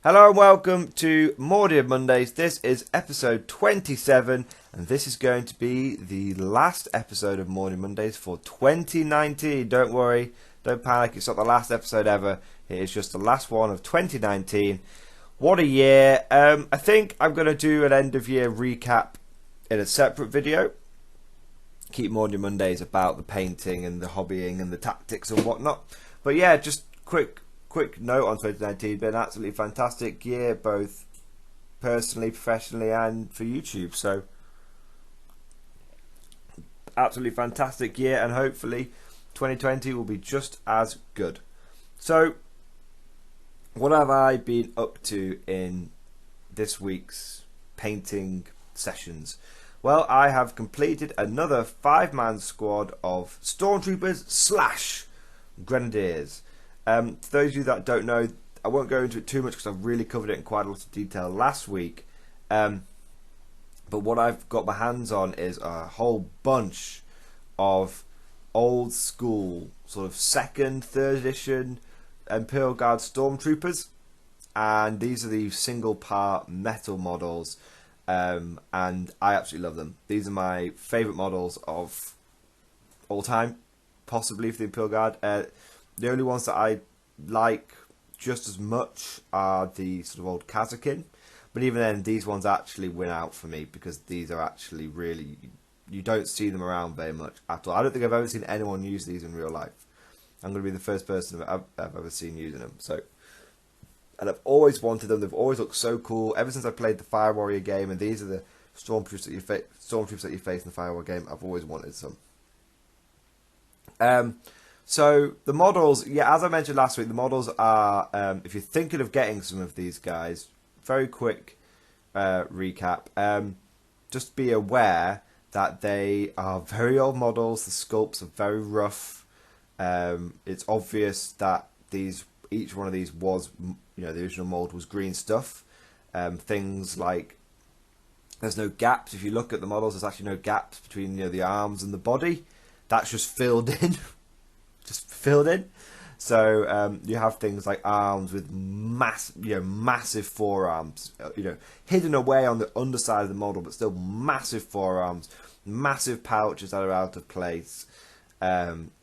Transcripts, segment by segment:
Hello and welcome to Mordian Mondays. This is episode 27 and this is going to be the last episode of Mordian Mondays for 2019. Don't worry, don't panic, it's not the last episode ever. It is just the last one of 2019. What a year. I think I'm going to do an end of year recap in a separate video. Keep Mordian Mondays about the painting and the hobbying and the tactics and whatnot. But yeah, just quick note on 2019. Been an absolutely fantastic year, both personally, professionally, and for YouTube. So, absolutely fantastic year, and hopefully 2020 will be just as good. So, what have I been up to in this week's painting sessions? Well, I have completed another 5-man squad of stormtroopers / grenadiers. For those of you that don't know, I won't go into it too much because I've really covered it in quite a lot of detail last week. But what I've got my hands on is a whole bunch of old school, sort of 2nd, 3rd edition Imperial Guard Stormtroopers. And these are the single part metal models. And I absolutely love them. These are my favourite models of all time, possibly for the Imperial Guard. The only ones that I like just as much are the sort of old Kazakin. But even then, these ones actually win out for me because these are actually really... You don't see them around very much at all. I don't think I've ever seen anyone use these in real life. I'm going to be the first person I've ever seen using them. And I've always wanted them. They've always looked so cool. Ever since I played the Fire Warrior game, and these are the stormtroopers that you face in the Fire Warrior game, I've always wanted some. So the models, yeah, as I mentioned last week, the models are, if you're thinking of getting some of these guys, very quick recap, just be aware that they are very old models, the sculpts are very rough. It's obvious that each one of these was, the original mold was green stuff. Things like, there's no gaps. If you look at the models, there's actually no gaps between the arms and the body. That's just filled in. So you have things like arms with massive forearms, hidden away on the underside of the model, but still massive forearms, massive pouches that are out of place. They are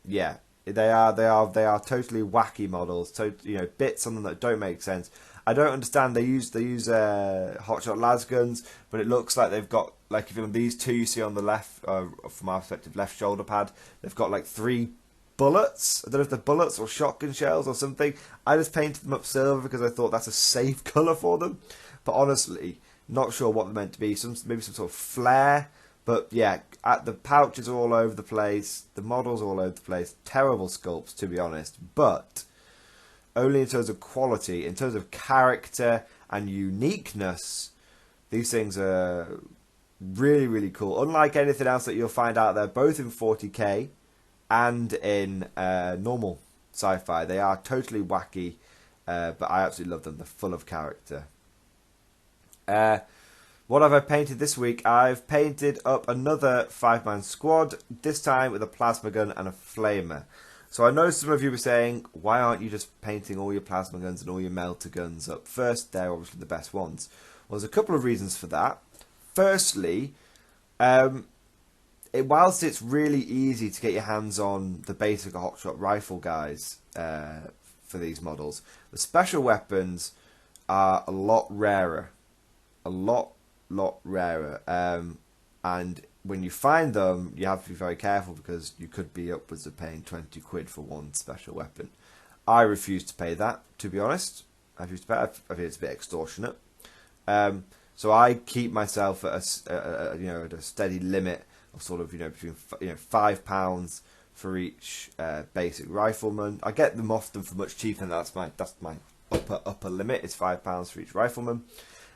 totally wacky models. So bits on them that don't make sense. I don't understand. They use hotshot las guns, but it looks like they've got, like, if you these two you see on the left, from our perspective, left shoulder pad, they've got like 3 bullets. I don't know if they're bullets or shotgun shells or something. I just painted them up silver because I thought that's a safe colour for them. But honestly, not sure what they're meant to be. Maybe some sort of flare. But yeah, the pouches are all over the place. The models are all over the place. Terrible sculpts, to be honest. But only in terms of quality, in terms of character and uniqueness, these things are really, really cool. Unlike anything else that you'll find out there, both in 40k and in normal sci-fi. They are totally wacky, but I absolutely love them. They're full of character. What have I painted this week? I've painted up another 5-man squad, this time with a plasma gun and a flamer. So I know some of you were saying, why aren't you just painting all your plasma guns and all your melter guns up first? They're obviously the best ones. Well, there's a couple of reasons for that. Firstly, whilst it's really easy to get your hands on the basic hotshot rifle guys for these models, the special weapons are a lot rarer. A lot rarer. And when you find them, you have to be very careful because you could be upwards of paying 20 quid for one special weapon. I refuse to pay that, to be honest. I refuse to pay it. I think it's a bit extortionate. So I keep myself at a steady limit of sort of between £5 for each basic rifleman. I get them often for much cheaper, and that's my upper limit is £5 for each rifleman.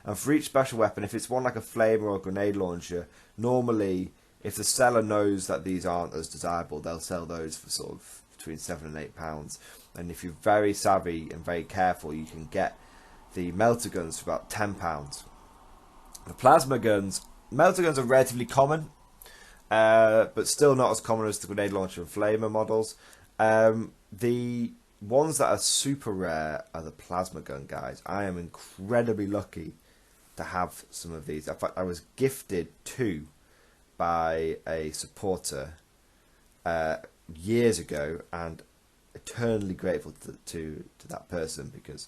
And for each special weapon, if it's one like a flamer or a grenade launcher, normally if the seller knows that these aren't as desirable, they'll sell those for sort of between £7 and £8. And if you're very savvy and very careful, you can get the melter guns for about £10. The plasma guns, melter guns are relatively common, but still not as common as the grenade launcher and flamer models. The ones that are super rare are the plasma gun guys. I am incredibly lucky to have some of these. In fact, I was gifted 2 by a supporter years ago, and eternally grateful to that person, because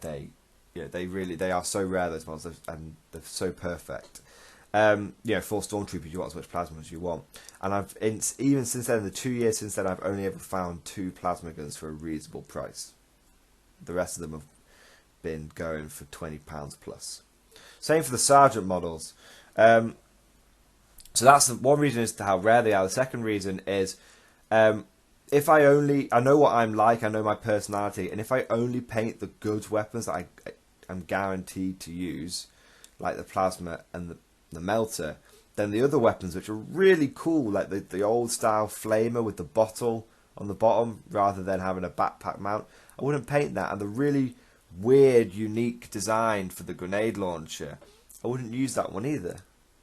they are so rare, those ones, and they're so perfect. For Stormtroopers, you want as much plasma as you want, and even since then, the 2 years since then, I've only ever found 2 plasma guns for a reasonable price. The rest of them have been going for £20 plus. Same for the Sergeant models. So that's one reason as to how rare they are. The second reason is, if I know what I'm like, I know my personality, and if I only paint the good weapons that I'm guaranteed to use, like the plasma and the melter, then the other weapons, which are really cool, like the old style flamer with the bottle on the bottom rather than having a backpack mount, I wouldn't paint that. And the really weird, unique design for the grenade launcher, I wouldn't use that one either.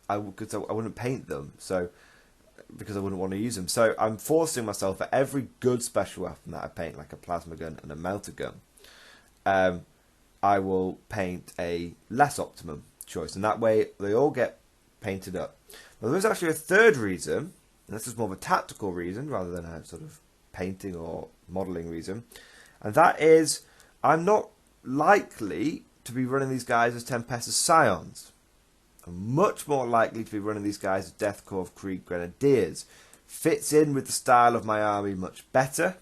I wouldn't paint them, because I wouldn't want to use them. So I'm forcing myself, for every good special weapon that I paint, like a plasma gun and a melter gun, I will paint a less optimum choice, and that way they all get painted up. Now, there's actually a third reason, and this is more of a tactical reason rather than a sort of painting or modelling reason, and that is I'm not likely to be running these guys as Tempestus Scions. I'm much more likely to be running these guys as Death Korps of Krieg Grenadiers. Fits in with the style of my army much better,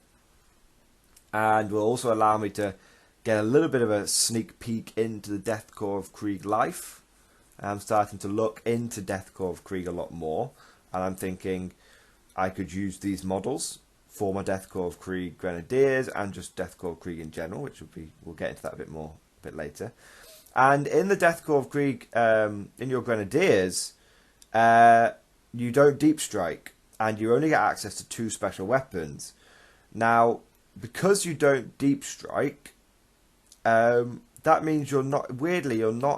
and will also allow me to get a little bit of a sneak peek into the Death Korps of Krieg life. I'm starting to look into Death Korps of Krieg a lot more, and I'm thinking I could use these models for my Death Korps of Krieg Grenadiers and just Death Korps of Krieg in general, which we'll get into that a bit later. And in the Death Korps of Krieg, in your Grenadiers, you don't deep strike, and you only get access to 2 special weapons. Now, because you don't deep strike, that means you're not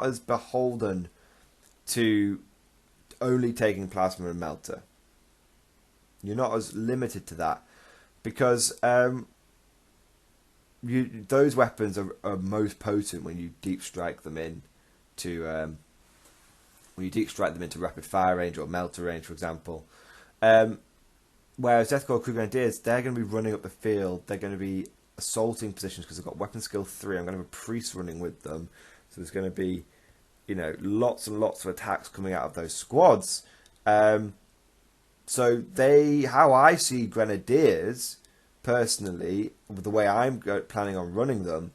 as beholden to only taking plasma and melter. You're not as limited to that, because those weapons are most potent when you deep strike them into rapid fire range or melter range, for example. Whereas Death Korps Krieg Grenadiers, they're going to be running up the field. They're going to be assaulting positions because they've got weapon skill 3. I'm going to have a priest running with them, so there's going to be lots and lots of attacks coming out of those squads. So how I see Grenadiers personally, the way I'm planning on running them,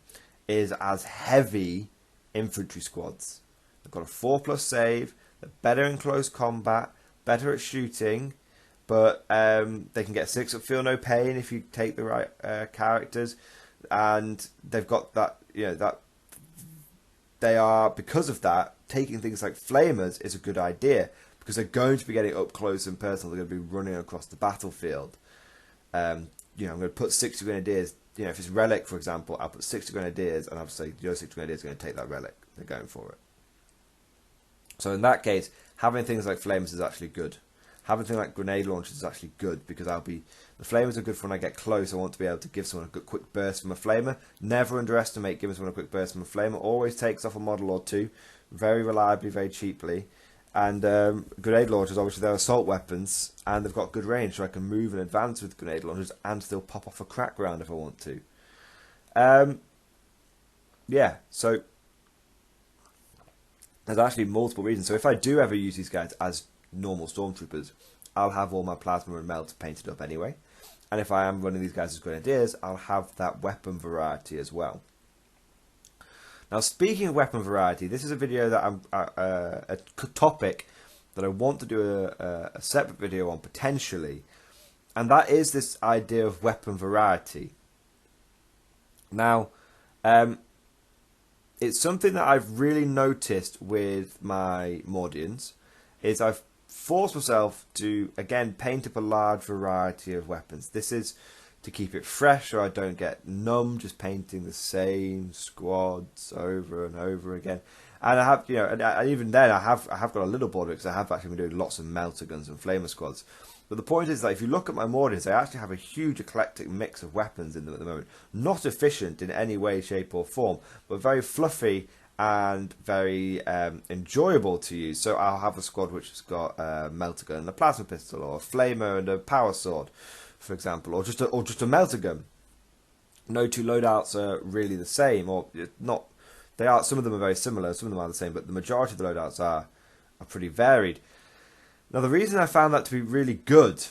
is as heavy infantry squads. They've got a 4+ save, they're better in close combat, better at shooting, but they can get 6 at feel no pain if you take the right characters, and they've got that, that they are, because of that, taking things like flamers is a good idea, because they're going to be getting up close and personal. They're going to be running across the battlefield. I'm going to put 60 Grenadiers. If it's Relic, for example, I'll put 60 Grenadiers, and I'll say your 60 Grenadiers are going to take that Relic. They're going for it. So in that case, having things like flamers is actually good. Having things like grenade launchers is actually good, because the flamers are good for when I get close. I want to be able to give someone a good quick burst from a flamer. Never underestimate giving someone a quick burst from a flamer. Always takes off a model or 2, very reliably, very cheaply. And grenade launchers, obviously, they're assault weapons, and they've got good range, so I can move and advance with grenade launchers and still pop off a crack round if I want to. So there's actually multiple reasons. So if I do ever use these guys as normal stormtroopers, I'll have all my plasma and melter painted up anyway. And if I am running these guys as grenadiers, I'll have that weapon variety as well. Now, speaking of weapon variety, this is a video that a topic that I want to do a separate video on potentially, and that is this idea of weapon variety. Now, it's something that I've really noticed with my Mordians, is I've forced myself to, again, paint up a large variety of weapons. This is to keep it fresh, so I don't get numb just painting the same squads over and over again. And I have, and even then, I have got a little border, because I have actually been doing lots of melter guns and flamer squads. But the point is that if you look at my Mordians, they actually have a huge eclectic mix of weapons in them at the moment. Not efficient in any way, shape or form, but very fluffy and very enjoyable to use. So I'll have a squad which has got a melter gun and a plasma pistol, or a flamer and a power sword, for example, or just a melter gun. No two loadouts are really the same, or not. They are. Some of them are very similar, some of them are the same, but the majority of the loadouts are pretty varied. Now, the reason I found that to be really good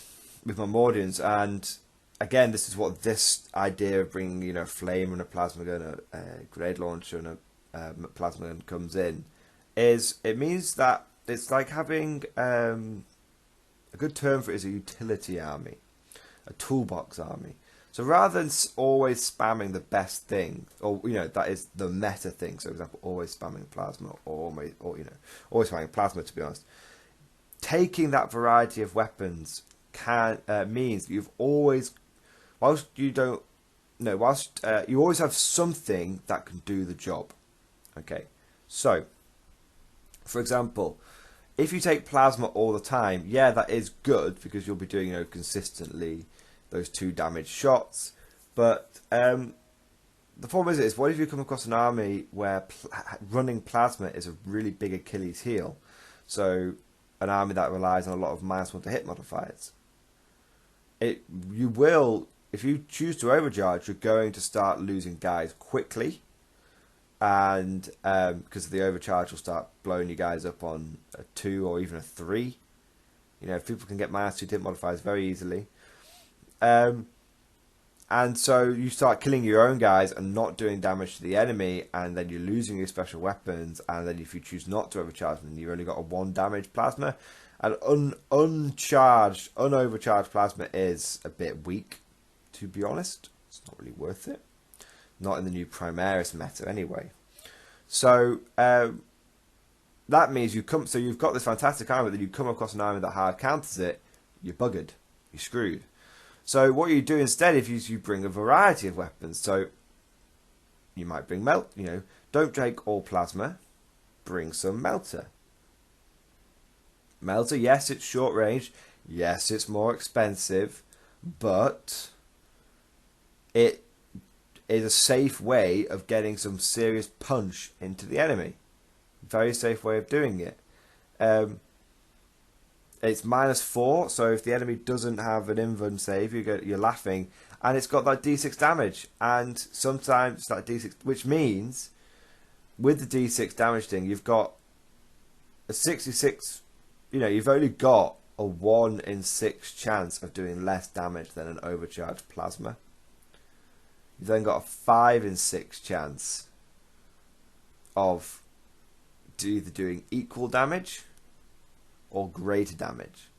with my Mordians, and again, this is what this idea of bringing, a flamer and a plasma gun, a grenade launcher and a plasma gun comes in, is it means that it's like having a good term for it is a utility army, a toolbox army. So rather than always spamming the best thing, or that is the meta thing. So, for example, always spamming plasma, or always spamming plasma. To be honest, taking that variety of weapons means that you've always, whilst you always have something that can do the job. Okay, so for example, if you take plasma all the time, yeah, that is good because you'll be doing consistently those 2 damage shots. But the problem is what if you come across an army where running plasma is a really big Achilles heel? So an army that relies on a lot of -1 to hit modifiers. You will, if you choose to overcharge, you're going to start losing guys quickly, and because of the overcharge, will start blowing you guys up on a 2 or even a 3. If people can get -2 to hit modifiers very easily. And so you start killing your own guys and not doing damage to the enemy, and then you're losing your special weapons, and then if you choose not to overcharge them, you've only got a 1 damage plasma. And unovercharged plasma is a bit weak, to be honest. It's not really worth it. Not in the new Primaris meta anyway. So that means you've got this fantastic army, that you come across an army that hard counters it, you're buggered. You're screwed. So what you do instead is you bring a variety of weapons. So you might bring don't take all plasma, bring some melter. Melter, yes, it's short range, yes, it's more expensive, but it is a safe way of getting some serious punch into the enemy. Very safe way of doing it. It's -4, so if the enemy doesn't have an invuln save, you're laughing, and it's got that D6 damage, and sometimes that D6, which means with the D6 damage thing, you've got a 66. You've only got a 1 in 6 chance of doing less damage than an overcharged plasma. You've then got a 5 in 6 chance of either doing equal damage or greater damage.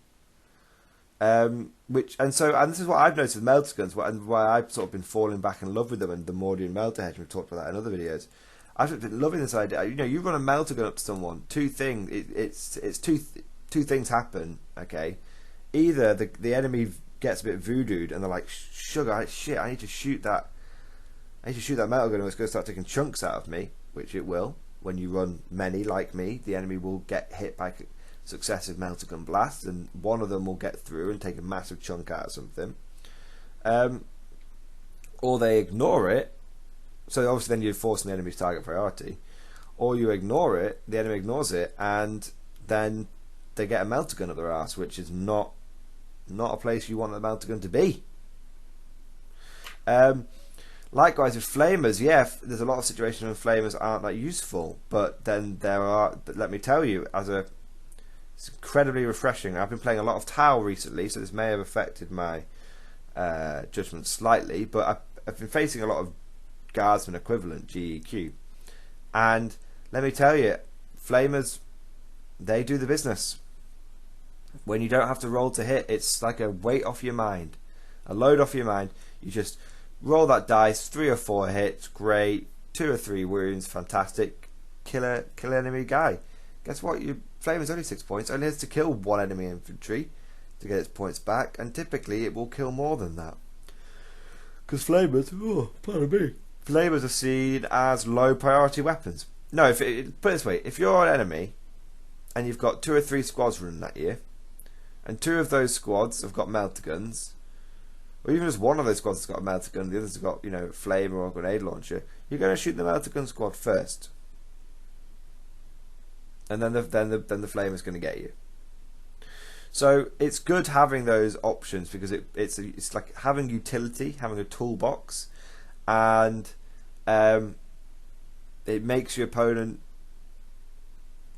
And this is what I've noticed with melter guns, and why I've sort of been falling back in love with them, and the Mordian melter hedge. We've talked about that in other videos. I've been loving this idea. You run a melter gun up to someone. Two things happen. Okay, either the enemy gets a bit voodooed and they're like, shit, I need to shoot that melter gun, and it's going to start taking chunks out of me, which it will. When you run many like me, the enemy will get hit by successive melter gun blasts, and one of them will get through and take a massive chunk out of something, or they ignore it. So obviously then you're forcing the enemy's target priority, or you ignore it, the enemy ignores it, and then they get a melter gun up their arse, which is not a place you want a melter gun to be. Likewise with flamers, yeah, there's a lot of situations when flamers aren't that useful, but then let me tell you, it's incredibly refreshing. I've been playing a lot of Tau recently, so this may have affected my judgment slightly, but I've been facing a lot of Guardsman equivalent, GEQ, and let me tell you, flamers, they do the business. When you don't have to roll to hit, it's like a weight off your mind, a load off your mind. You just roll that dice, 3 or 4 hits, great, 2 or 3 wounds, fantastic, kill enemy guy. Guess what? Your flame is only 6 points, only has to kill 1 enemy infantry to get its points back, and typically it will kill more than that. Because flamers, flamers are seen as low priority weapons. No, put it this way, if you're an enemy and you've got 2 or 3 squads running at you, and 2 of those squads have got melter guns, or even just one of those squads has got a melter gun, the others have got, you know, flame or a grenade launcher, you're going to shoot the melter gun squad first, and then the flame is going to get you. So it's good having those options, because it's like having utility, having a toolbox, and it makes your opponent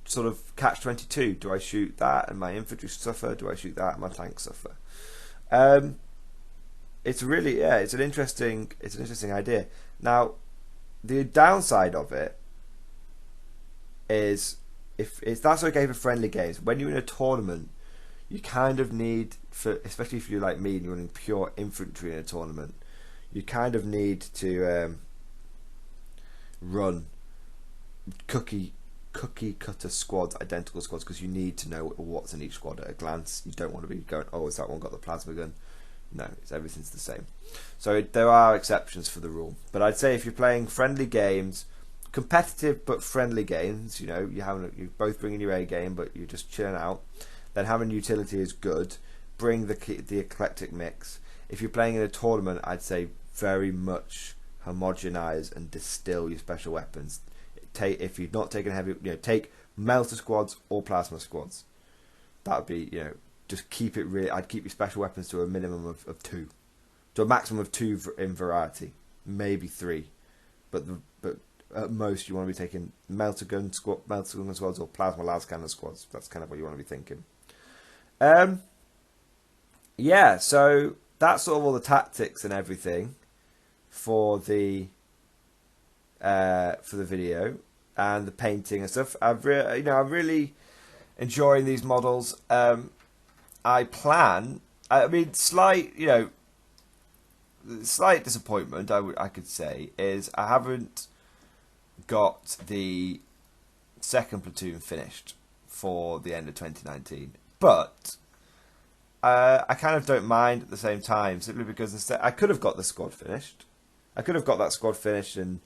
sort of catch-22. Do I shoot that and my infantry suffer? Do I shoot that and my tanks suffer? It's really, yeah, it's an interesting idea. Now, the downside of it is, if that's okay for friendly games, when you're in a tournament, you kind of need, especially if you're like me and you're running pure infantry in a tournament, you kind of need to run cookie cutter squads, identical squads, because you need to know what's in each squad at a glance. You don't want to be going, oh, has that one got the plasma gun? No, everything's the same. So there are exceptions for the rule, but I'd say if you're playing friendly games, competitive but friendly games, you know, you're both bringing your A game, but you're just chilling out, then having utility is good. Bring the eclectic mix. If you're playing in a tournament, I'd say very much homogenize and distill your special weapons. If you've not taken heavy, you know, take melter squads or plasma squads. That would be, you know, just keep it really. I'd keep your special weapons to a minimum of 2, to a maximum of 2 in variety, maybe 3, but at most you want to be taking melter gun squads or plasma las cannon squads. That's kind of what you want to be thinking. Yeah, so that's sort of all the tactics and everything for the video and the painting and stuff. I'm really enjoying these models. I mean, slight disappointment, I could say, is I haven't got the second platoon finished for the end of 2019, but I kind of don't mind at the same time, simply because instead I could have got the squad finished. I could have got that squad finished and,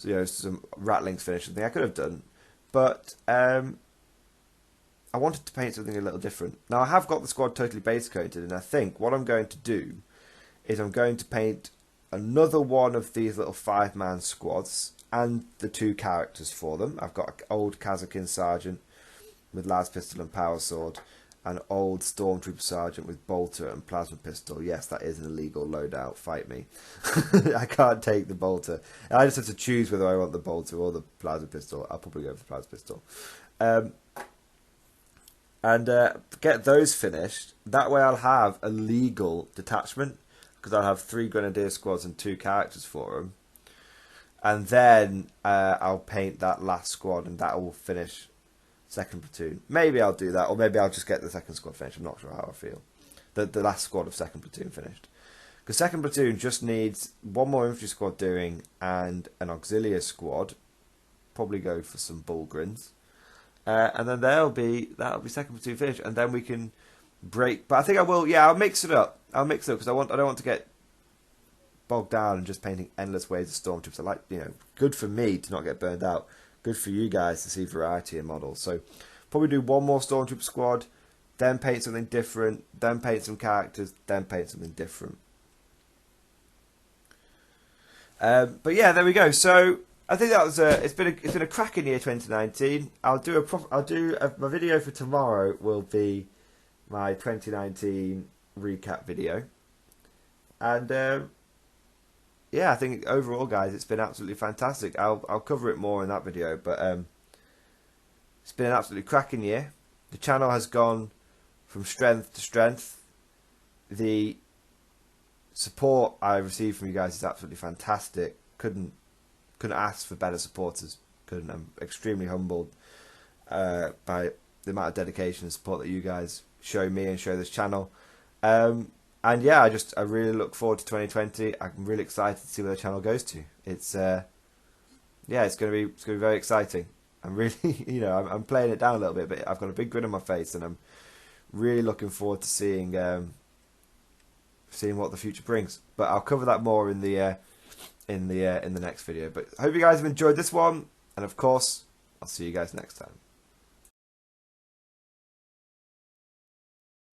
you know, some rattlings finished, something I could have done, but I wanted to paint something a little different. Now I have got the squad totally base coated, and I think what I'm going to do is I'm going to paint another one of these little 5-man squads and the 2 characters for them. I've got an old Kazakin sergeant with las pistol and power sword, an old stormtrooper sergeant with bolter and plasma pistol. Yes, that is an illegal loadout. Fight me. I can't take the bolter. I just have to choose whether I want the bolter or the plasma pistol. I'll probably go for the plasma pistol. And get those finished. That way I'll have a legal detachment, because I'll have 3 grenadier squads and 2 characters for them. And then I'll paint that last squad, and that will finish second platoon. Maybe I'll do that, or maybe I'll just get the second squad finished. I'm not sure how I feel. The last squad of second platoon finished. Because second platoon just needs 1 more infantry squad doing and an auxiliary squad. Probably go for some Bullgrins. And then that'll be second platoon finished, and then we can break. But I think I will. Yeah, I'll mix it up. Because I don't want to get bogged down and just painting endless waves of stormtroopers. I like, you know, good for me to not get burned out. Good for you guys to see variety in models. So probably do 1 more stormtrooper squad, then paint something different, then paint some characters, then paint something different. But yeah, there we go. So I think that was it's been a cracking year 2019. my video for tomorrow will be my 2019 recap video, and yeah, I think overall, guys, it's been absolutely fantastic. I'll cover it more in that video, but it's been an absolutely cracking year. The channel has gone from strength to strength. The support I've received from you guys is absolutely fantastic. Couldn't ask for better supporters. I'm extremely humbled by the amount of dedication and support that you guys show me and show this channel. And yeah, I really look forward to 2020. I'm really excited to see where the channel goes to. It's yeah, it's gonna be very exciting. I'm really, you know, I'm playing it down a little bit, but I've got a big grin on my face, and I'm really looking forward to seeing what the future brings. But I'll cover that more in the next video. But I hope you guys have enjoyed this one, and of course, I'll see you guys next time.